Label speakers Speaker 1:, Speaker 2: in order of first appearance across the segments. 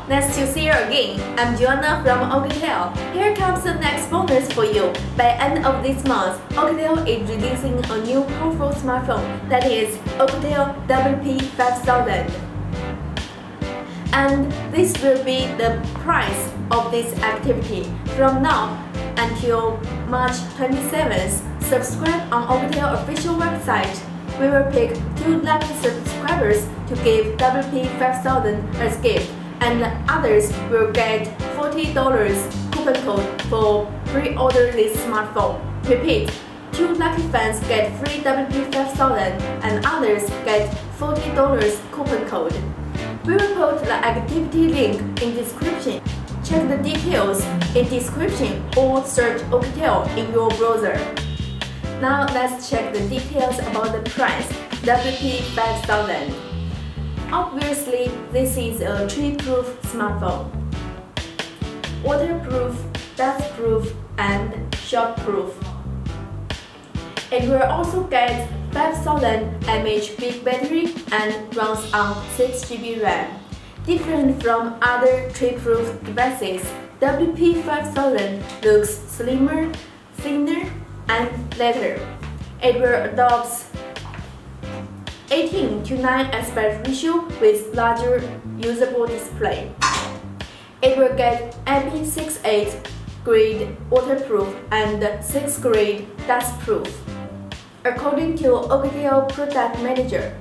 Speaker 1: Nice to see you again. I'm Joanna from OUKITEL. Here comes the next bonus for you. By end of this month, OUKITEL is releasing a new powerful smartphone that is OUKITEL WP5000. And this will be the price of this activity. From now until March 27th, subscribe on OUKITEL official website. We will pick 2 lucky subscribers to give WP5000 as gift, and the others will get $40 coupon code for pre-order this smartphone. Repeat, 2 lucky fans get free WP5000 and others get $40 coupon code. We will put the activity link in description. Check the details in description or search OUKITEL in your browser. Now let's check the details about the price, WP5000. Obviously, this is a tree-proof smartphone. Waterproof, dustproof, and shockproof. It will also get 5000 mAh big battery and runs on 6 GB RAM. Different from other tree-proof devices, WP5000 looks slimmer, thinner, and lighter. It will adopt 18:9 aspect ratio with larger usable display. It will get IP68 grade waterproof and 6 grade dustproof. According to OUKITEL product manager,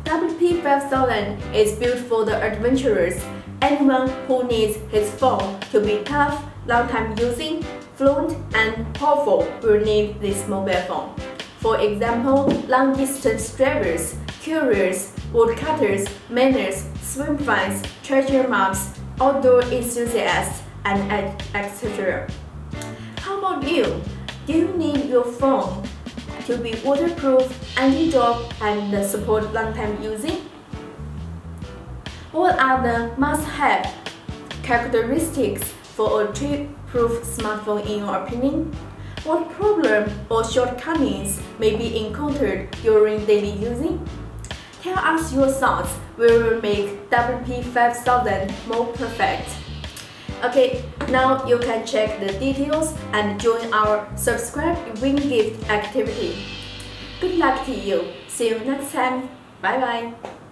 Speaker 1: WP5000 is built for the adventurous, anyone who needs his phone to be tough, long-time using, fluent, and powerful will need this mobile phone. For example, long-distance drivers, couriers, woodcutters, miners, swim fans, treasure maps, outdoor enthusiasts, and etc. How about you? Do you need your phone to be waterproof, anti-drop, and support long-time using? What are the must-have characteristics for a tree-proof smartphone in your opinion? What problem or shortcomings may be encountered during daily using? Tell us your thoughts. We will make WP5000 more perfect. Okay, now you can check the details and join our subscribe win gift activity. Good luck to you. See you next time. Bye bye.